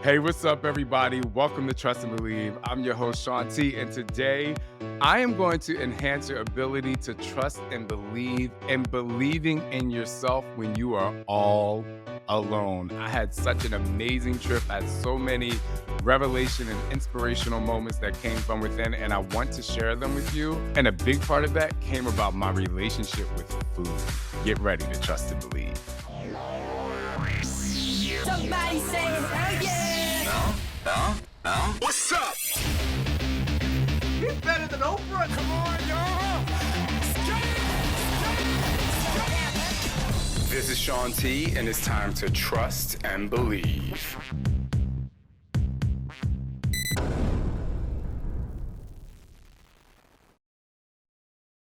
Hey, what's up, everybody? Welcome to Trust and Believe. I'm your host, Shaun T, and today I am going to enhance your ability to trust and believe and believing in yourself when you are all alone. I had such an amazing trip. I had so many revelation and inspirational moments that came from within, and I want to share them with you. And a big part of that came about my relationship with food. Get ready to trust and believe. Somebody say hell yeah! No? What's up? He's better than Oprah. Come on, y'all. This is Shaun T, and it's time to trust and believe.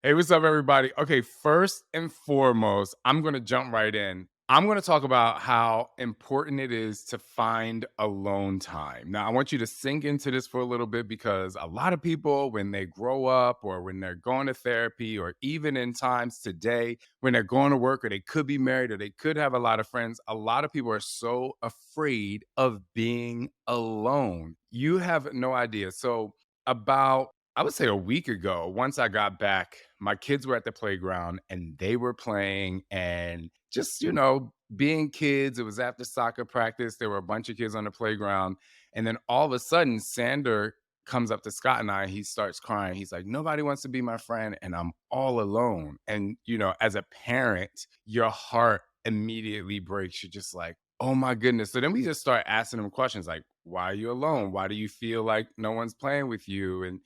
Hey, what's up, everybody? Okay, first and foremost, I'm going to jump right in. I'm going to talk about how important it is to find alone time. Now, I want you to sink into this for a little bit because a lot of people, when they grow up or when they're going to therapy, or even in times today when they're going to work or they could be married or they could have a lot of friends, a lot of people are so afraid of being alone. You have no idea. So, about I would say a week ago, once I got back, my kids were at the playground and they were playing and just, being kids. It was after soccer practice. There were a bunch of kids on the playground. And then all of a sudden, Sander comes up to Scott and I. He starts crying. He's like, nobody wants to be my friend and I'm all alone. And, as a parent, your heart immediately breaks. You're just like, oh my goodness. So then we just start asking him questions like, why are you alone? Why do you feel like no one's playing with you? And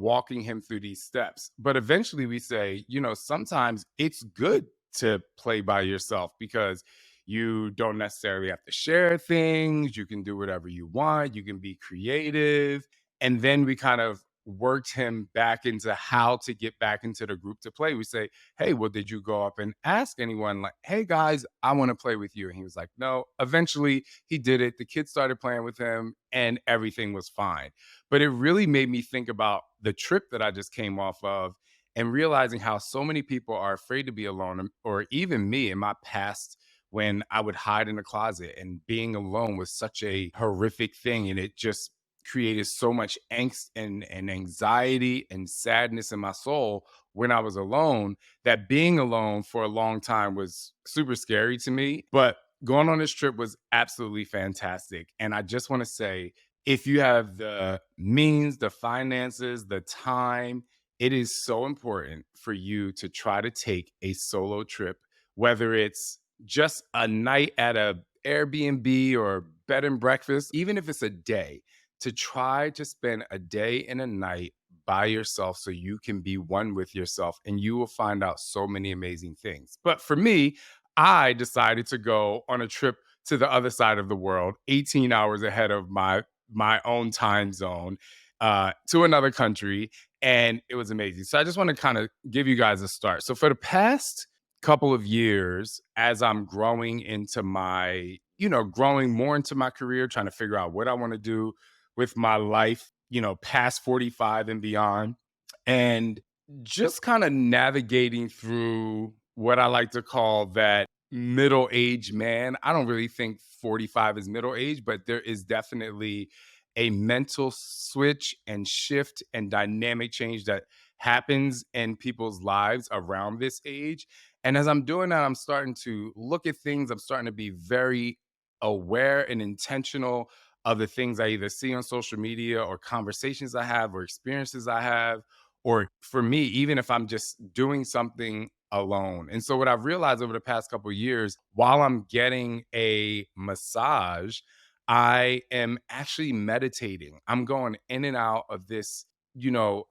walking him through these steps. But eventually we say, sometimes it's good to play by yourself because you don't necessarily have to share things. You can do whatever you want. You can be creative. And then we kind of worked him back into how to get back into the group to play. We say, hey, well, did you go up and ask anyone like, hey guys, I want to play with you? And he was like, no. Eventually he did it. The kids started playing with him and everything was fine. But it really made me think about the trip that I just came off of and realizing how so many people are afraid to be alone, or even me in my past when I would hide in the closet and being alone was such a horrific thing. And it just created so much angst and anxiety and sadness in my soul when I was alone, that being alone for a long time was super scary to me. But going on this trip was absolutely fantastic. And I just want to say, if you have the means, the finances, the time, it is so important for you to try to take a solo trip, whether it's just a night at a Airbnb or bed and breakfast, even if it's a day, to try to spend a day and a night by yourself so you can be one with yourself and you will find out so many amazing things. But for me, I decided to go on a trip to the other side of the world, 18 hours ahead of my own time zone, to another country, and it was amazing. So I just want to kind of give you guys a start. So for the past couple of years, as I'm growing into growing more into my career, trying to figure out what I want to do with my life, past 45 and beyond, and just kind of navigating through what I like to call that middle age man. I don't really think 45 is middle age, but there is definitely a mental switch and shift and dynamic change that happens in people's lives around this age. And as I'm doing that, I'm starting to look at things. I'm starting to be very aware and intentional of the things I either see on social media or conversations I have or experiences I have, or for me, even if I'm just doing something alone. And so what I've realized over the past couple of years, while I'm getting a massage, I am actually meditating. I'm going in and out of this,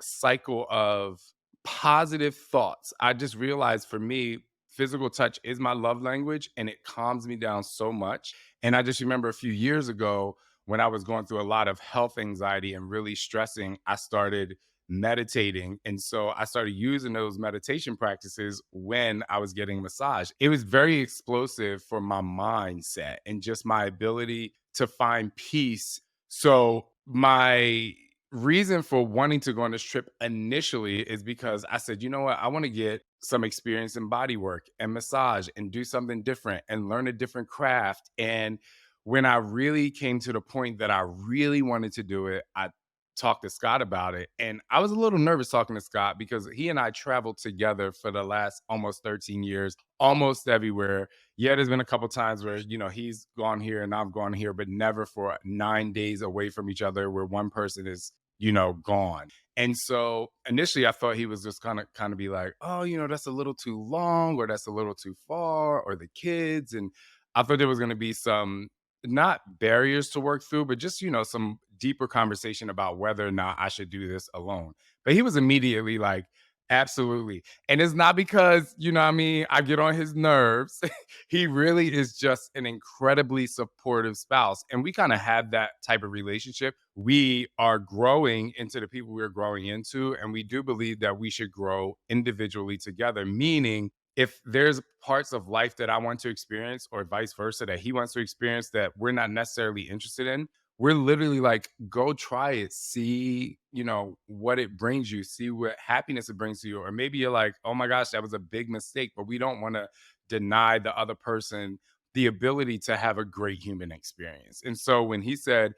cycle of positive thoughts. I just realized for me, physical touch is my love language and it calms me down so much. And I just remember a few years ago when I was going through a lot of health anxiety and really stressing, I started meditating. And so I started using those meditation practices when I was getting a massage. It was very explosive for my mindset and just my ability to find peace. So my reason for wanting to go on this trip initially is because I said, you know what, I want to get some experience in body work and massage and do something different and learn a different craft. And when I really came to the point that I really wanted to do it, I talked to Scott about it. And I was a little nervous talking to Scott because he and I traveled together for the last almost 13 years, almost everywhere. Yeah, there's been a couple times where, he's gone here and I've gone here, but never for 9 days away from each other where one person is, gone. And so initially I thought he was just kind of be like, oh, that's a little too long or that's a little too far or the kids. And I thought there was going to be some not barriers to work through, but just, some deeper conversation about whether or not I should do this alone. But he was immediately like, absolutely. And it's not because, what I mean, I get on his nerves. He really is just an incredibly supportive spouse. And we kind of have that type of relationship. We are growing into the people we're growing into. And we do believe that we should grow individually together, meaning if there's parts of life that I want to experience or vice versa that he wants to experience that we're not necessarily interested in, we're literally like, go try it, see, what it brings you, see what happiness it brings to you. Or maybe you're like, oh my gosh, that was a big mistake, but we don't want to deny the other person the ability to have a great human experience. And so when he said,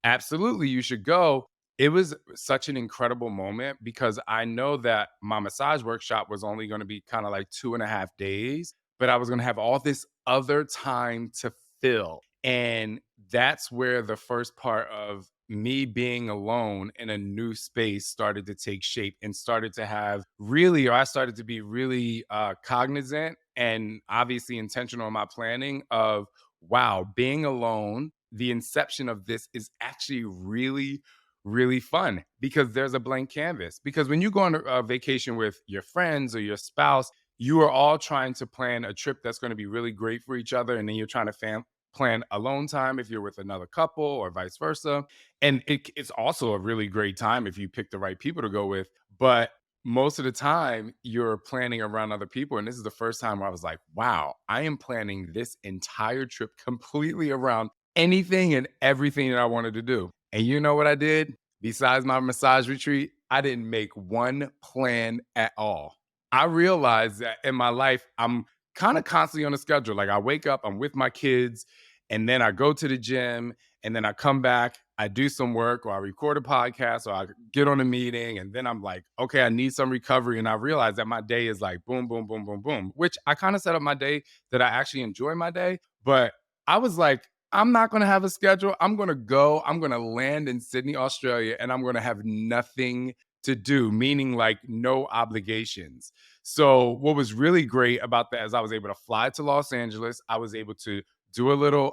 absolutely, you should go, it was such an incredible moment because I know that my massage workshop was only going to be kind of like 2.5 days, but I was going to have all this other time to fill. And that's where the first part of me being alone in a new space started to take shape and started to have really, or I started to be really cognizant and obviously intentional in my planning of, wow, being alone, the inception of this is actually really, really fun because there's a blank canvas. Because when you go on a vacation with your friends or your spouse, you are all trying to plan a trip that's going to be really great for each other. And then you're trying to plan alone time if you're with another couple or vice versa. And it's also a really great time if you pick the right people to go with. But most of the time, you're planning around other people. And this is the first time where I was like, wow, I am planning this entire trip completely around anything and everything that I wanted to do. And you know what I did? Besides my massage retreat, I didn't make one plan at all. I realized that in my life, I'm kind of constantly on a schedule. Like I wake up, I'm with my kids, and then I go to the gym, and then I come back, I do some work, or I record a podcast, or I get on a meeting, and then I'm like, okay, I need some recovery. And I realize that my day is like boom, boom, boom, boom, boom, which I kind of set up my day that I actually enjoy my day. But I was like, I'm not going to have a schedule. I'm going to go, I'm going to land in Sydney, Australia, and I'm going to have nothing to do, meaning like no obligations. So, what was really great about that is I was able to fly to Los Angeles. I was able to do a little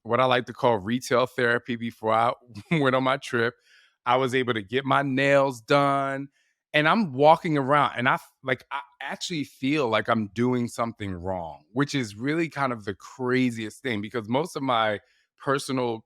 what I like to call retail therapy before I went on my trip. I was able to get my nails done and I'm walking around and I actually feel like I'm doing something wrong, which is really kind of the craziest thing because most of my personal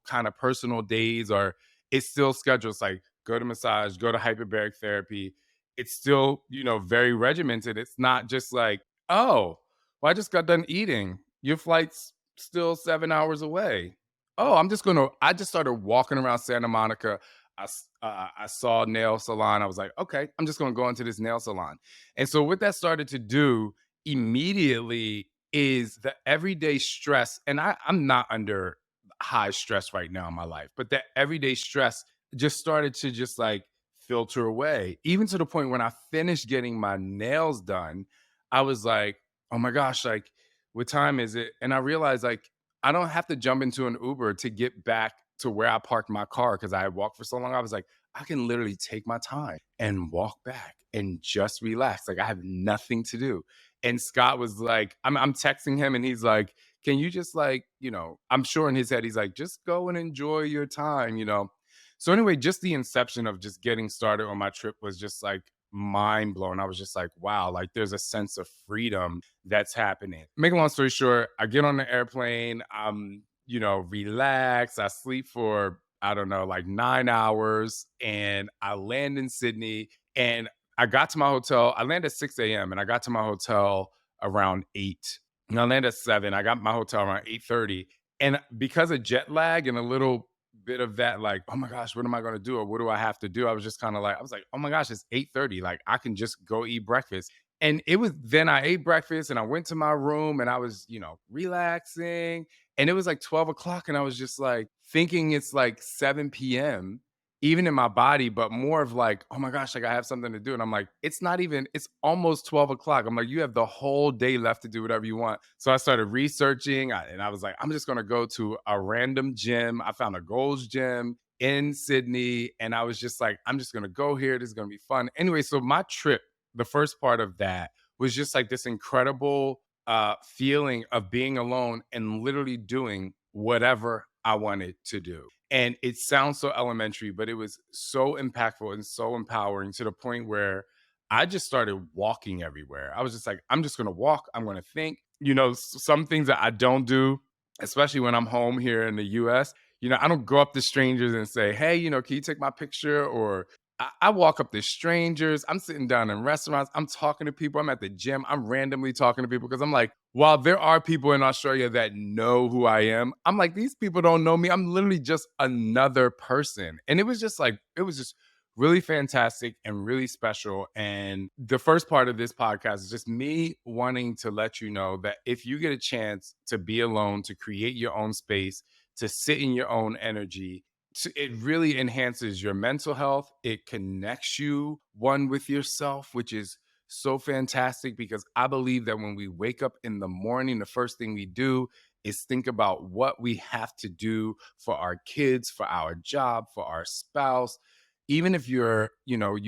days are it's still schedules like go to massage, go to hyperbaric therapy. It's still, very regimented. It's not just like, oh, well, I just got done eating. Your flight's still 7 hours away. Oh, I just started walking around Santa Monica. I saw a nail salon. I was like, okay, I'm just gonna go into this nail salon. And so what that started to do immediately is the everyday stress. And I'm not under high stress right now in my life, but that everyday stress just started to just like filter away, even to the point when I finished getting my nails done, I was like, oh my gosh, like, what time is it? And I realized like I don't have to jump into an Uber to get back to where I parked my car because I had walked for so long. I was like, I can literally take my time and walk back and just relax. Like I have nothing to do. And Scott was like, I'm texting him and he's like, can you just like, I'm sure in his head, he's like, just go and enjoy your time. So anyway, just the inception of just getting started on my trip was just like mind blown. I was just like, wow, like there's a sense of freedom that's happening. Make a long story short, I get on the airplane, relax, I sleep for I don't know, like 9 hours, and I land in Sydney. And I got to my hotel. I landed at 6 a.m. and I got to my hotel around 8. And I landed at 7. I got my hotel around 8:30. And because of jet lag and a little bit of that, like, oh my gosh, what am I gonna do? Or what do I have to do? I was just kind of like, I was like, oh my gosh, it's 8:30. Like I can just go eat breakfast. And it was then I ate breakfast and I went to my room and I was, relaxing. And it was like 12 o'clock, and I was just like thinking it's like 7 p.m., even in my body, but more of like, oh my gosh, like I have something to do. And I'm like, it's not even, it's almost 12 o'clock. I'm like, you have the whole day left to do whatever you want. So I started researching, and I was like, I'm just going to go to a random gym. I found a Gold's Gym in Sydney, and I was just like, I'm just going to go here. This is going to be fun. Anyway, so my trip, the first part of that was just like this incredible feeling of being alone and literally doing whatever I wanted to do. And it sounds so elementary, but it was so impactful and so empowering to the point where I just started walking everywhere. I was just like, I'm just going to walk. I'm going to think. Some things that I don't do, especially when I'm home here in the US, I don't go up to strangers and say, hey, can you take my picture? Or I walk up to strangers. I'm sitting down in restaurants. I'm talking to people. I'm at the gym. I'm randomly talking to people because I'm like, while there are people in Australia that know who I am, I'm like, these people don't know me. I'm literally just another person. And it was just like, it was just really fantastic and really special. And the first part of this podcast is just me wanting to let you know that if you get a chance to be alone, to create your own space, to sit in your own energy, it really enhances your mental health. It connects you one with yourself, which is so fantastic because I believe that when we wake up in the morning, the first thing we do is think about what we have to do for our kids, for our job, for our spouse. Even if you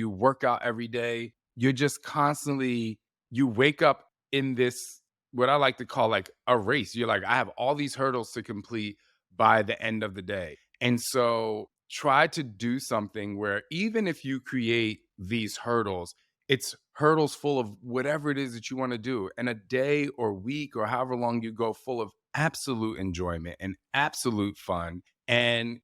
work out every day, you're just constantly, you wake up in this, what I like to call like a race. You're like, I have all these hurdles to complete by the end of the day. And so try to do something where even if you create these hurdles, it's hurdles full of whatever it is that you want to do. And a day or week or however long you go full of absolute enjoyment and absolute fun, and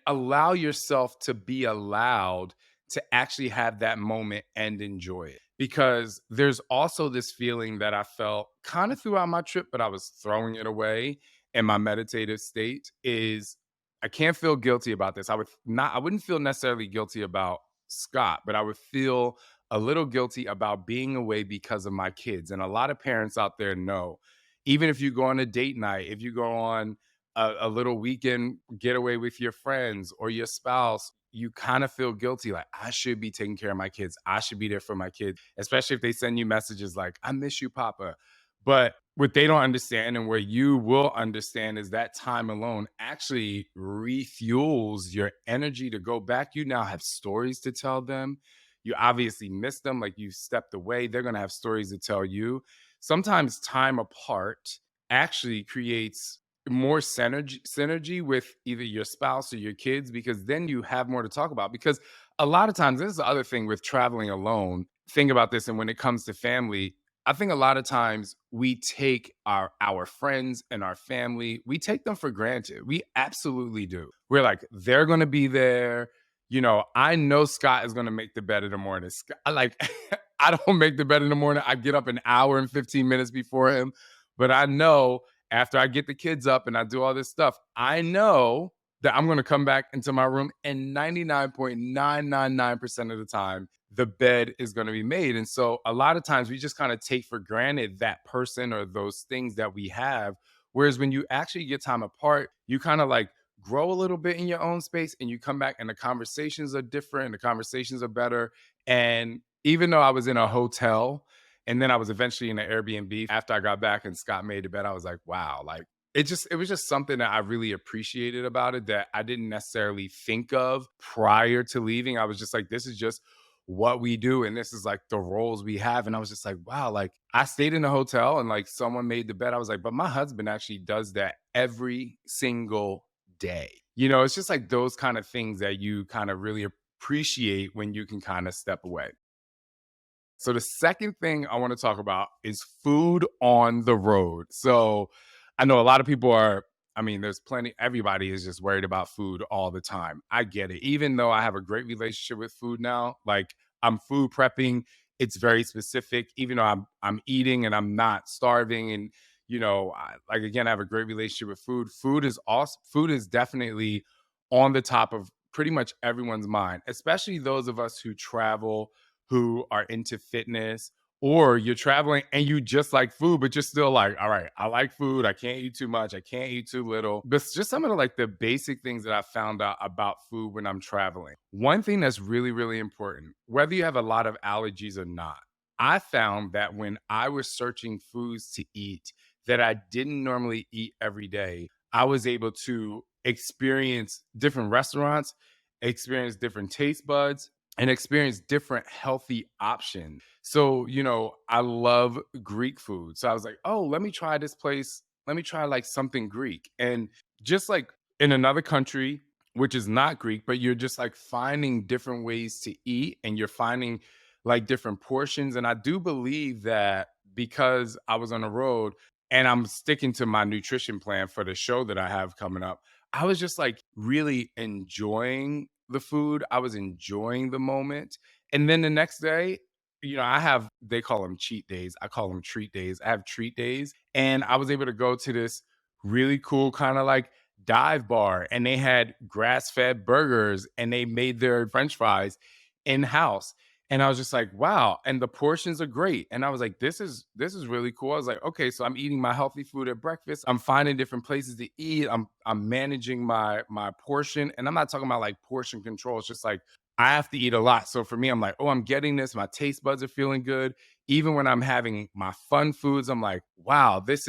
allow yourself to be allowed to actually have that moment and enjoy it. Because there's also this feeling that I felt kind of throughout my trip, but I was throwing it away in my meditative state is I can't feel guilty about this. I wouldn't feel necessarily guilty about Scott, but I would feel a little guilty about being away because of my kids. And a lot of parents out there know, even if you go on a date night, if you go on a little weekend getaway with your friends or your spouse, you kind of feel guilty. Like, I should be taking care of my kids. I should be there for my kids, especially if they send you messages like, I miss you, Papa. But what they don't understand and where you will understand is that time alone actually refuels your energy to go back. You now have stories to tell them. You obviously miss them, like you stepped away. They're going to have stories to tell you. Sometimes time apart actually creates more synergy with either your spouse or your kids because then you have more to talk about. Because a lot of times, this is the other thing with traveling alone. Think about this, and when it comes to family, I think a lot of times we take our friends and our family, we take them for granted. We absolutely do. We're like, they're gonna be there. I know Scott is gonna make the bed in the morning. I don't make the bed in the morning. I get up an hour and 15 minutes before him. But I know after I get the kids up and I do all this stuff, I know that I'm gonna come back into my room and 99.999% of the time the bed is going to be made. And so a lot of times we just kind of take for granted that person or those things that we have. Whereas when you actually get time apart, you kind of like grow a little bit in your own space and you come back and the conversations are different, the conversations are better. And even though I was in a hotel and then I was eventually in an Airbnb after I got back and Scott made the bed, I was like, wow, like it was just something that I really appreciated about it that I didn't necessarily think of prior to leaving. I was just like, this is just what we do and this is like the roles we have. And I was just like, wow, like I stayed in a hotel and like someone made the bed. I was like, but my husband actually does that every single day. It's just like those kind of things that you kind of really appreciate when you can kind of step away. So the second thing I want to talk about is food on the road. So I know a lot of people are, I mean, there's plenty, everybody is just worried about food all the time. I get it. Even though I have a great relationship with food now, like I'm food prepping, it's very specific. Even though I'm eating and I'm not starving and like again, I have a great relationship with food. Food is awesome. Food is definitely on the top of pretty much everyone's mind, especially those of us who travel, who are into fitness, or you're traveling and you just like food, but you're still like, all right, I like food. I can't eat too much. I can't eat too little. But it's just some of the like the basic things that I found out about food when I'm traveling. One thing that's really, really important, whether you have a lot of allergies or not, I found that when I was searching foods to eat that I didn't normally eat every day, I was able to experience different restaurants, experience different taste buds, and experience different healthy options. So, I love Greek food. So I was like, oh, let me try this place. Let me try like something Greek. And just like in another country, which is not Greek, but you're just like finding different ways to eat and you're finding like different portions. And I do believe that because I was on the road and I'm sticking to my nutrition plan for the show that I have coming up, I was just like really enjoying the food. I was enjoying the moment. And then the next day, they call them cheat days. I call them treat days. I have treat days. And I was able to go to this really cool kind of like dive bar and they had grass fed burgers and they made their french fries in house. And I was just like, wow. And the portions are great. And I was like, this is really cool. I was like, okay, so I'm eating my healthy food at breakfast. I'm finding different places to eat. I'm managing my portion. And I'm not talking about like portion control. It's just like I have to eat a lot. So for me, I'm like, oh, I'm getting this. My taste buds are feeling good. Even when I'm having my fun foods, I'm like, wow, it's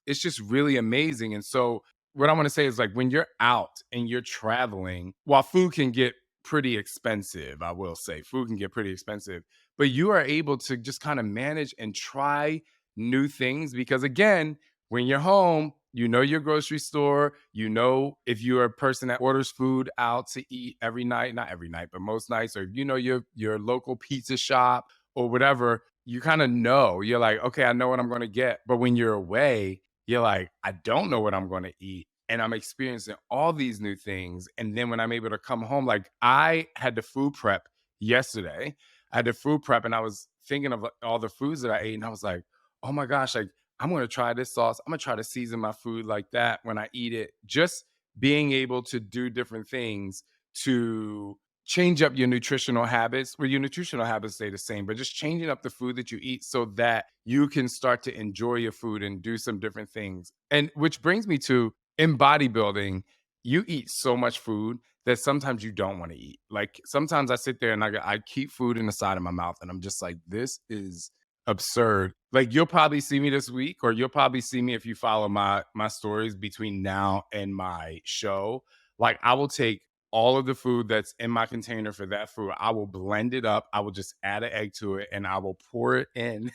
just really amazing. And so what I want to say is like when you're out and you're traveling, while food can get pretty expensive, I will say food can get pretty expensive, but you are able to just kind of manage and try new things because again, when you're home, you know your grocery store, you know if you're a person that orders food out to eat every night, not every night, but most nights, or your local pizza shop or whatever, you kind of know. You're like, okay, I know what I'm going to get. But when you're away, you're like, I don't know what I'm going to eat. And I'm experiencing all these new things. And then when I'm able to come home, like I had the food prep yesterday. I had the food prep and I was thinking of like, all the foods that I ate. And I was like, oh my gosh, like I'm going to try this sauce. I'm going to try to season my food like that when I eat it. Just being able to do different things to change up your nutritional habits. Well, your nutritional habits stay the same, but just changing up the food that you eat so that you can start to enjoy your food and do some different things. And which brings me to in bodybuilding, you eat so much food that sometimes you don't want to eat. Like sometimes I sit there and I keep food in the side of my mouth and I'm just like, this is absurd. Like you'll probably see me this week, or you'll probably see me if you follow my stories between now and my show. Like I will take all of the food that's in my container for that food. I will blend it up. I will just add an egg to it and I will pour it in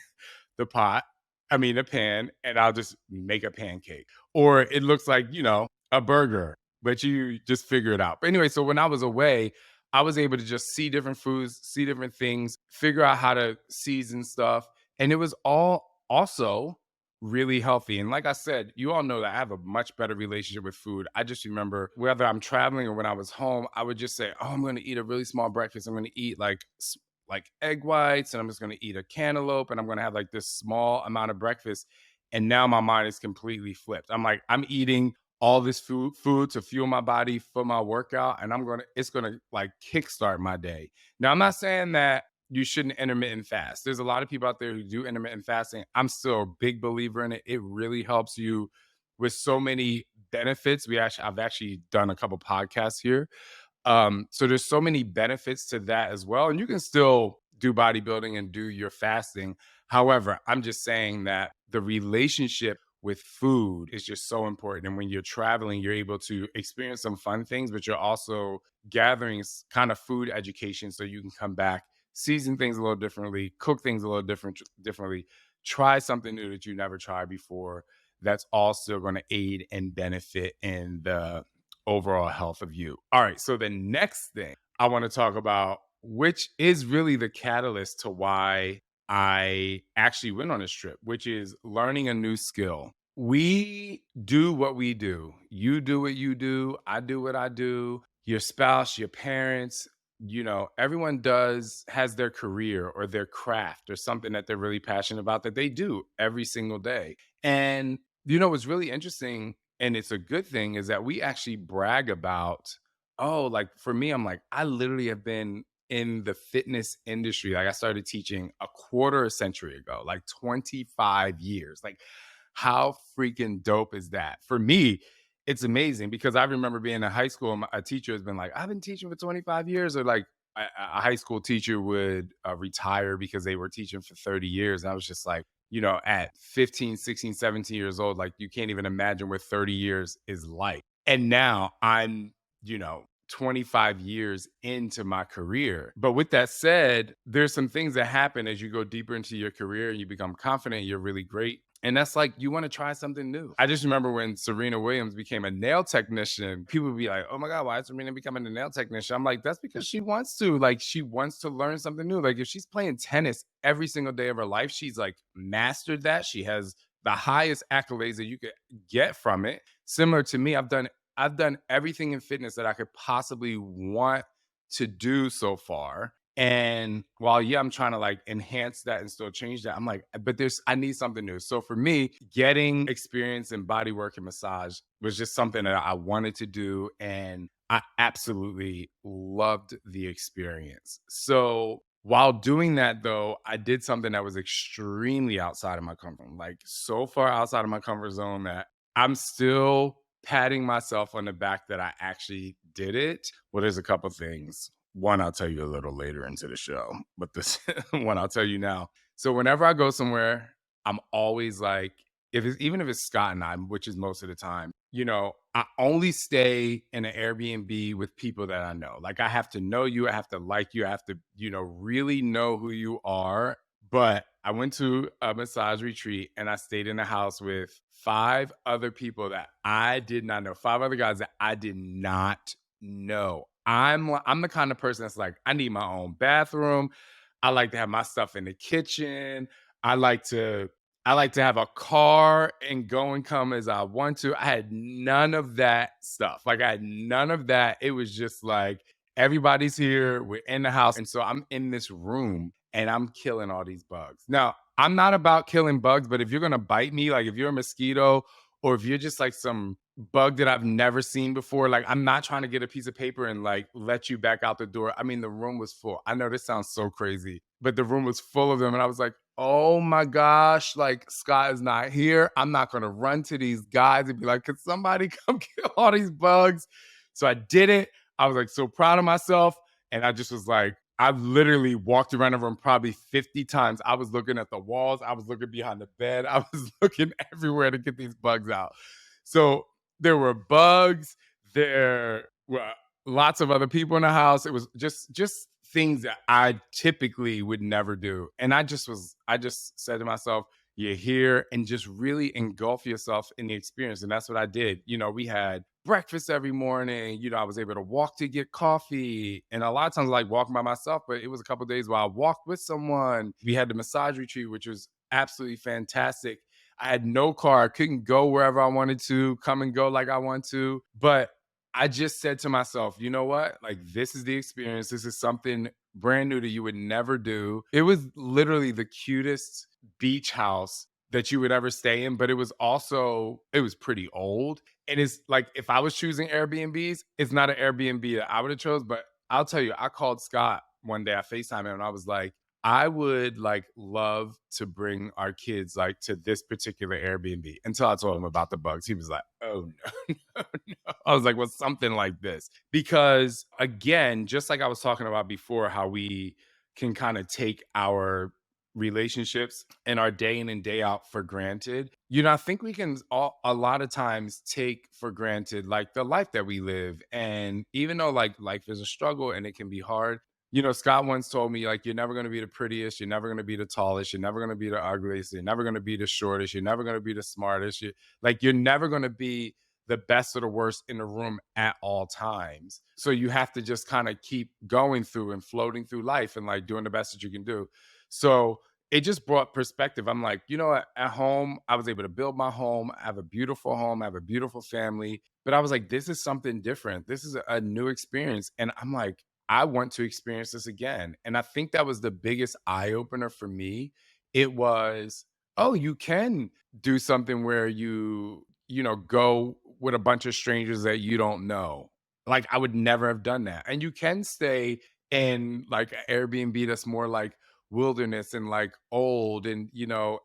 the pot, the pan, and I'll just make a pancake. Or it looks like, a burger, but you just figure it out. But anyway, so when I was away, I was able to just see different foods, see different things, figure out how to season stuff. And it was all also really healthy. And like I said, you all know that I have a much better relationship with food. I just remember whether I'm traveling or when I was home, I would just say, "Oh, I'm going to eat a really small breakfast. I'm going to eat like egg whites and I'm just going to eat a cantaloupe and I'm going to have like this small amount of breakfast." And now my mind is completely flipped. I'm like, I'm eating all this food to fuel my body for my workout and it's going to like kickstart my day. Now, I'm not saying that you shouldn't intermittent fast. There's a lot of people out there who do intermittent fasting. I'm still a big believer in it. It really helps you with so many benefits. I've actually done a couple podcasts here, so there's so many benefits to that as well. And you can still do bodybuilding and do your fasting. However, I'm just saying that the relationship with food is just so important. And when you're traveling, you're able to experience some fun things, but you're also gathering kind of food education so you can come back, season things a little differently, cook things a little differently, try something new that you never tried before. That's all still going to aid and benefit in the overall health of you. All right. So the next thing I want to talk about, which is really the catalyst to why I actually went on this trip, which is learning a new skill. We do what we do. You do what you do. I do what I do. Your spouse, your parents, everyone has their career or their craft or something that they're really passionate about that they do every single day. And, what's really interesting and it's a good thing is that we actually brag about, oh, like for me, I'm like, I literally have been in the fitness industry. Like I started teaching a quarter a century ago, like 25 years. Like how freaking dope is that? For me, it's amazing because I remember being in high school and a teacher has been like, I've been teaching for 25 years, or like a high school teacher would retire because they were teaching for 30 years. And I was just like, at 15, 16, 17 years old, like you can't even imagine what 30 years is like. And now I'm, 25 years into my career. But with that said, there's some things that happen as you go deeper into your career and you become confident, you're really great. And that's like you want to try something new. I just remember when Serena Williams became a nail technician, people would be like, "Oh my God, why is Serena becoming a nail technician?" I'm like, that's because she wants to. Like, she wants to learn something new. Like, if she's playing tennis every single day of her life, she's like mastered that. She has the highest accolades that you could get from it. Similar to me, I've done everything in fitness that I could possibly want to do so far. And while yeah, I'm trying to like enhance that and still change that, I'm like, but I need something new. So for me, getting experience in body work and massage was just something that I wanted to do. And I absolutely loved the experience. So while doing that though, I did something that was extremely outside of my comfort zone, like so far outside of my comfort zone that I'm still patting myself on the back that I actually did it. Well, there's a couple things. One, I'll tell you a little later into the show, but this one I'll tell you now. So whenever I go somewhere, I'm always like, even if it's Scott and I, which is most of the time, I only stay in an Airbnb with people that I know. Like I have to know you, I have to like you, I have to, really know who you are. But I went to a massage retreat and I stayed in the house with five other people that I did not know, five other guys that I did not know. I'm the kind of person that's like, I need my own bathroom. I like to have my stuff in the kitchen. I like to I like to have a car and go and come as I want to. I had none of that stuff. Like I had none of that. It was just like everybody's here, we're in the house, and so I'm in this room and I'm killing all these bugs. Now, I'm not about killing bugs, but if you're gonna bite me, like if you're a mosquito or if you're just like some bug that I've never seen before, like I'm not trying to get a piece of paper and like let you back out the door. I mean, the room was full. I know this sounds so crazy, but the room was full of them. And I was like, oh my gosh, like Scott is not here. I'm not gonna run to these guys and be like, could somebody come kill all these bugs? So I did it. I was like so proud of myself. And I just was like, I've literally walked around the room probably 50 times. I was looking at the walls. I was looking behind the bed. I was looking everywhere to get these bugs out. So there were bugs. There were lots of other people in the house. It was just things that I typically would never do. And I just said to myself, you're here and just really engulf yourself in the experience. And that's what I did. We had breakfast every morning. I was able to walk to get coffee. And a lot of times I like walking by myself, but it was a couple of days where I walked with someone. We had the massage retreat, which was absolutely fantastic. I had no car. I couldn't go wherever I wanted to, come and go like I want to. But I just said to myself, you know what? Like, this is the experience. This is something brand new that you would never do. It was literally the cutest beach house that you would ever stay in, but it was pretty old. And it's like if I was choosing Airbnbs, it's not an Airbnb that I would have chose. But I'll tell you, I called Scott one day, I FaceTime him and I was like, I would like love to bring our kids like to this particular Airbnb until I told him about the bugs. He was like, oh no, no, no. I was like, well, something like this. Because again, just like I was talking about before, how we can kind of take our relationships and our day in and day out for granted. I think we can a lot of times take for granted like the life that we live. And even though like life is a struggle and it can be hard, Scott once told me, like, you're never going to be the prettiest. You're never going to be the tallest. You're never going to be the ugliest. You're never going to be the shortest. You're never going to be the smartest. You're never going to be the best or the worst in the room at all times. So you have to just kind of keep going through and floating through life and like doing the best that you can do. So it just brought perspective. I'm like, at home, I was able to build my home. I have a beautiful home. I have a beautiful family. But I was like, this is something different. This is a new experience. And I'm like, I want to experience this again. And I think that was the biggest eye opener for me. It was, oh, you can do something where go with a bunch of strangers that you don't know. Like I would never have done that. And you can stay and like a Airbnb that's more like wilderness and like old and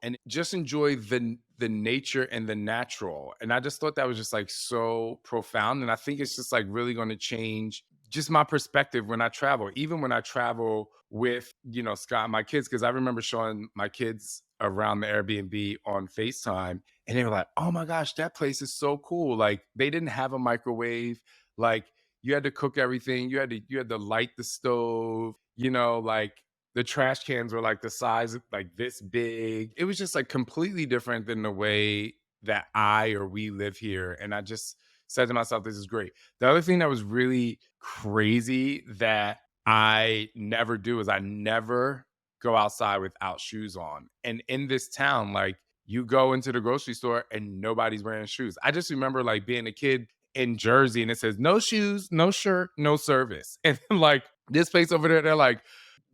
and just enjoy the nature and the natural. And I just thought that was just like so profound. And I think it's just like really going to change just my perspective when I travel, even when I travel with, Scott and my kids, because I remember showing my kids around the Airbnb on FaceTime and they were like, oh my gosh, that place is so cool. Like they didn't have a microwave. Like you had to cook everything. You had to light the stove, like the trash cans were like the size of like this big. It was just like completely different than the way that I or we live here. And I just said to myself, this is great. The other thing that was really crazy that I never do is I never go outside without shoes on. And in this town, like you go into the grocery store and nobody's wearing shoes. I just remember like being a kid in Jersey and it says no shoes, no shirt, no service. And like this place over there, they're like,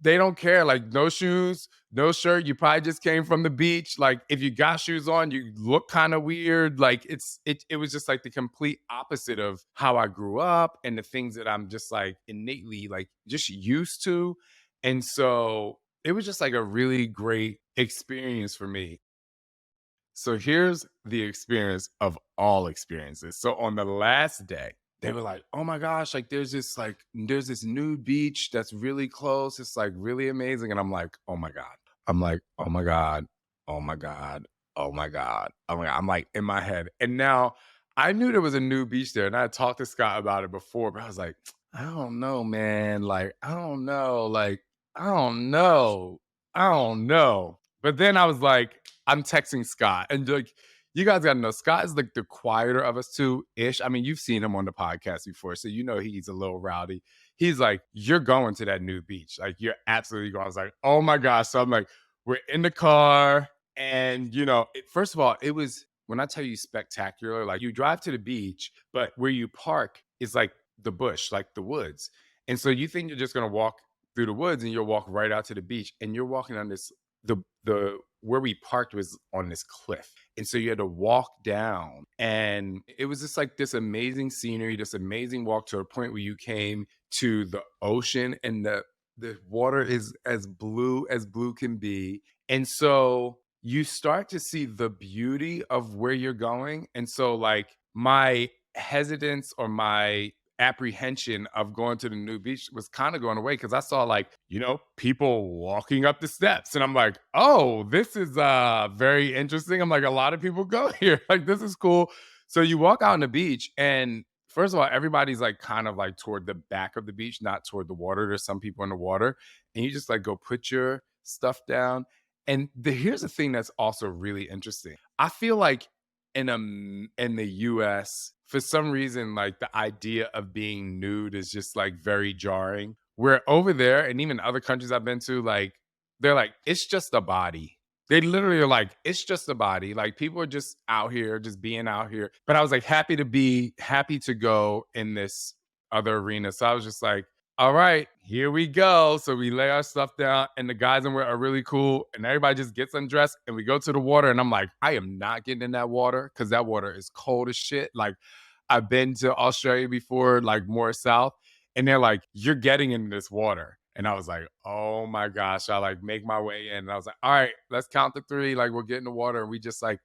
they don't care. Like no shoes, no shirt. You probably just came from the beach. Like if you got shoes on, you look kind of weird. Like it was just like the complete opposite of how I grew up and the things that I'm just like innately like just used to. And so it was just like a really great experience for me. So here's the experience of all experiences. So on the last day, they were like, "Oh my gosh, there's this new beach that's really close. It's like really amazing." And I'm like, "Oh my god." I'm like, "Oh my god. Oh my god. Oh my god. Oh my god." I'm like in my head. And now I knew there was a new beach there and I had talked to Scott about it before, but I was like, "I don't know, man. Like, I don't know. Like, I don't know. I don't know." But then I was like, I'm texting Scott and like, you guys gotta know Scott is like the quieter of us two ish. I mean, you've seen him on the podcast before, so you know he's a little rowdy. He's like, you're going to that new beach. Like, you're absolutely going. I was like, oh my gosh. So I'm like, we're in the car. And, first of all, it was when I tell you spectacular, like you drive to the beach, but where you park is like the bush, like the woods. And so you think you're just going to walk through the woods and you'll walk right out to the beach and you're walking on this the where we parked was on this cliff. And so you had to walk down and it was just like this amazing scenery, this amazing walk to a point where you came to the ocean and the water is as blue can be. And so you start to see the beauty of where you're going. And so like my hesitance or my apprehension of going to the new beach was kind of going away because I saw like, people walking up the steps. And I'm like, oh, this is very interesting. I'm like, a lot of people go here. Like, this is cool. So you walk out on the beach and first of all, everybody's like kind of like toward the back of the beach, not toward the water. There's some people in the water. And you just like go put your stuff down. And here's the thing that's also really interesting. I feel like in the US, for some reason, like the idea of being nude is just like very jarring. Where over there, and even other countries I've been to, like they're like, it's just a body. They literally are like, it's just a body. Like people are just out here, just being out here. But I was like happy to go in this other arena. So I was just like, all right, here we go. So we lay our stuff down, and the guys in there are really cool. And everybody just gets undressed, and we go to the water. And I'm like, I am not getting in that water because that water is cold as shit. Like, I've been to Australia before, like more south, and they're like, you're getting in this water. And I was like, oh my gosh. I like make my way in. And I was like, all right, let's count to three. Like, we're getting the water. And we just like,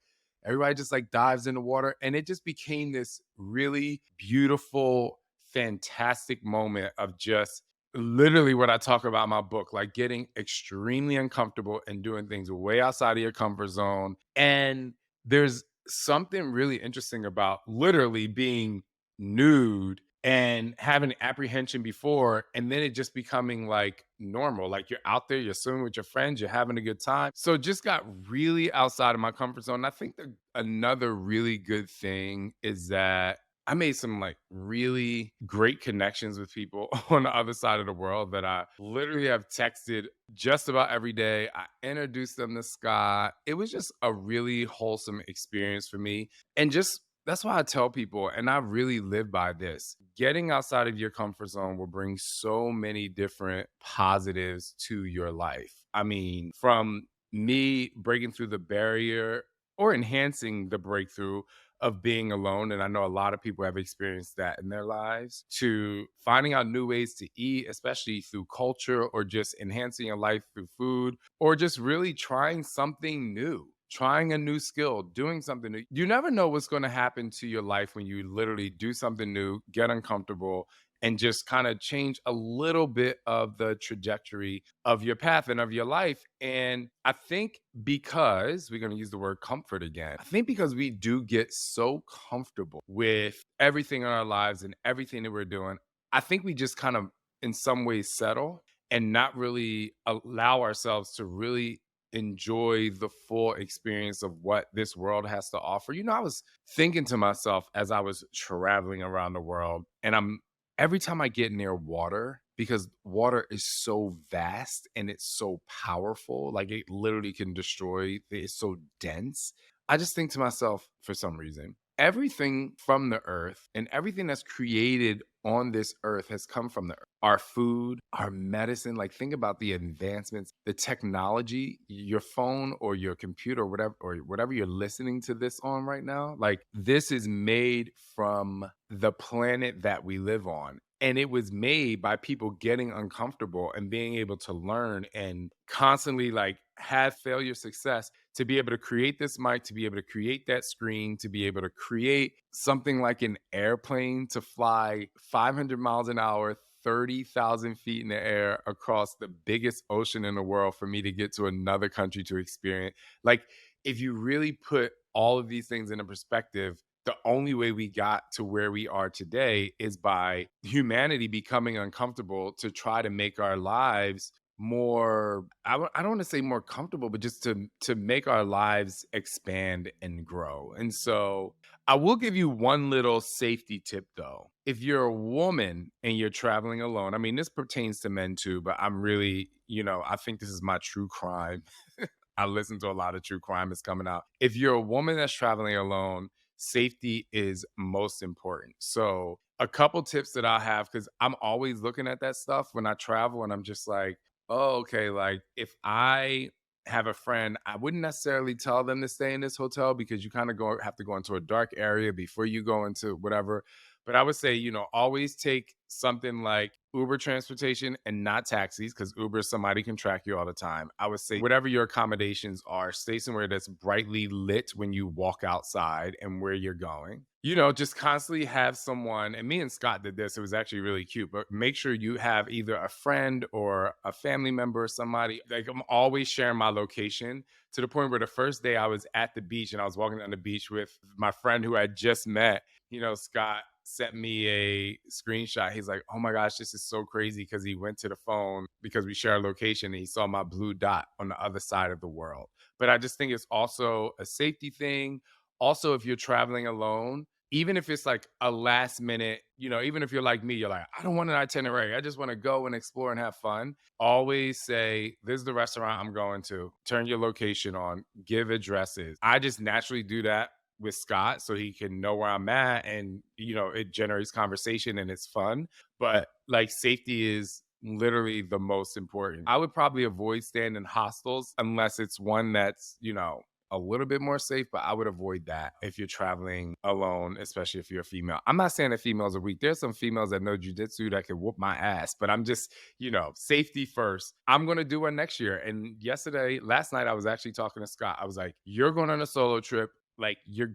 everybody just like dives in the water. And it just became this really beautiful, fantastic moment of just literally what I talk about in my book, like getting extremely uncomfortable and doing things way outside of your comfort zone. And there's something really interesting about literally being nude and having apprehension before and then it just becoming like normal. Like you're out there, you're swimming with your friends, you're having a good time. So it just got really outside of my comfort zone. And I think that another really good thing is that I made some like really great connections with people on the other side of the world that I literally have texted just about every day. I introduced them to Scott. It was just a really wholesome experience for me. And just that's why I tell people, and I really live by this getting outside of your comfort zone will bring so many different positives to your life. I mean, from me breaking through the barrier or enhancing the breakthrough of being alone, and I know a lot of people have experienced that in their lives, to finding out new ways to eat, especially through culture or just enhancing your life through food, or just really trying something new. Trying a new skill, doing something new. You never know what's going to happen to your life when you literally do something new, get uncomfortable, and just kind of change a little bit of the trajectory of your path and of your life. And I think because we're going to use the word comfort again, I think because we do get so comfortable with everything in our lives and everything that we're doing, I think we just kind of in some ways settle and not really allow ourselves to really enjoy the full experience of what this world has to offer. I was thinking to myself as I was traveling around the world, and I'm every time I get near water, because water is so vast and it's so powerful, like it literally can destroy, it's so dense. I just think to myself, for some reason, everything from the earth and everything that's created on this earth has come from the earth. Our food, our medicine, like think about the advancements, the technology, your phone or your computer or whatever you're listening to this on right now, like this is made from the planet that we live on. And it was made by people getting uncomfortable and being able to learn and constantly like have failure success to be able to create this mic, to be able to create that screen, to be able to create something like an airplane to fly 500 miles an hour, 30,000 feet in the air across the biggest ocean in the world for me to get to another country to experience. Like, if you really put all of these things into perspective, the only way we got to where we are today is by humanity becoming uncomfortable to try to make our lives more I don't want to say more comfortable, but just to make our lives expand and grow. And so I will give you one little safety tip though. If you're a woman and you're traveling alone, I mean this pertains to men too, but I'm really, I think this is my true crime. I listen to a lot of true crime that's coming out. If you're a woman that's traveling alone, safety is most important. So, a couple tips that I have, because I'm always looking at that stuff when I travel, and I'm just like, oh, okay, like if I have a friend, I wouldn't necessarily tell them to stay in this hotel because you kind of have to go into a dark area before you go into whatever. But I would say, always take something like Uber transportation and not taxis because Uber, somebody can track you all the time. I would say, whatever your accommodations are, stay somewhere that's brightly lit when you walk outside and where you're going. Just constantly have someone, and me and Scott did this. It was actually really cute, but make sure you have either a friend or a family member or somebody. Like, I'm always sharing my location to the point where the first day I was at the beach and I was walking down the beach with my friend who I just met. Scott sent me a screenshot. He's like, oh my gosh, this is so crazy because he went to the phone because we share a location and he saw my blue dot on the other side of the world. But I just think it's also a safety thing. Also, if you're traveling alone, even if it's like a last minute, even if you're like me, you're like, I don't want an itinerary. I just want to go and explore and have fun. Always say, this is the restaurant I'm going to. Turn your location on, give addresses. I just naturally do that with Scott so he can know where I'm at and it generates conversation and it's fun. But like safety is literally the most important. I would probably avoid staying in hostels unless it's one that's, a little bit more safe, but I would avoid that if you're traveling alone, especially if you're a female. I'm not saying that females are weak. There's some females that know jujitsu that can whoop my ass, but I'm just, safety first. I'm going to do it next year. And last night, I was actually talking to Scott. I was like, you're going on a solo trip. Like, you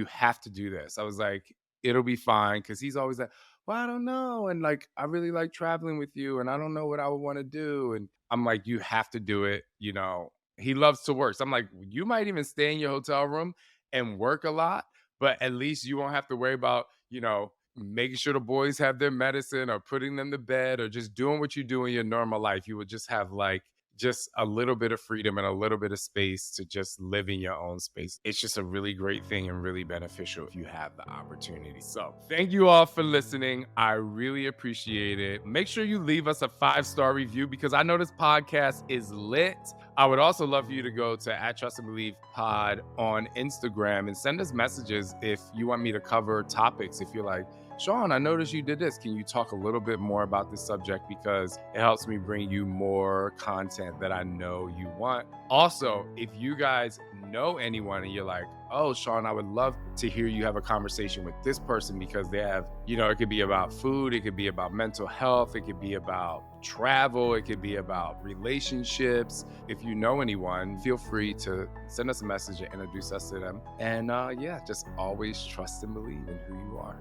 have to do this. I was like, it'll be fine. Cause he's always like, well, I don't know. And like, I really like traveling with you and I don't know what I would want to do. And I'm like, you have to do it. He loves to work. So I'm like, you might even stay in your hotel room and work a lot, but at least you won't have to worry about, making sure the boys have their medicine or putting them to bed or just doing what you do in your normal life. You would just have like just a little bit of freedom and a little bit of space to just live in your own space. It's just a really great thing and really beneficial if you have the opportunity. So thank you all for listening. I really appreciate it. Make sure you leave us a 5-star review because I know this podcast is lit. I would also love for you to go to @TrustAndBeliefPod on Instagram and send us messages if you want me to cover topics. If you're like, Shaun, I noticed you did this. Can you talk a little bit more about this subject? Because it helps me bring you more content that I know you want. Also, if you guys know anyone and you're like, oh, Shaun, I would love to hear you have a conversation with this person because they have, it could be about food, it could be about mental health, it could be about travel, it could be about relationships. If you know anyone, feel free to send us a message and introduce us to them. And yeah, just always trust and believe in who you are.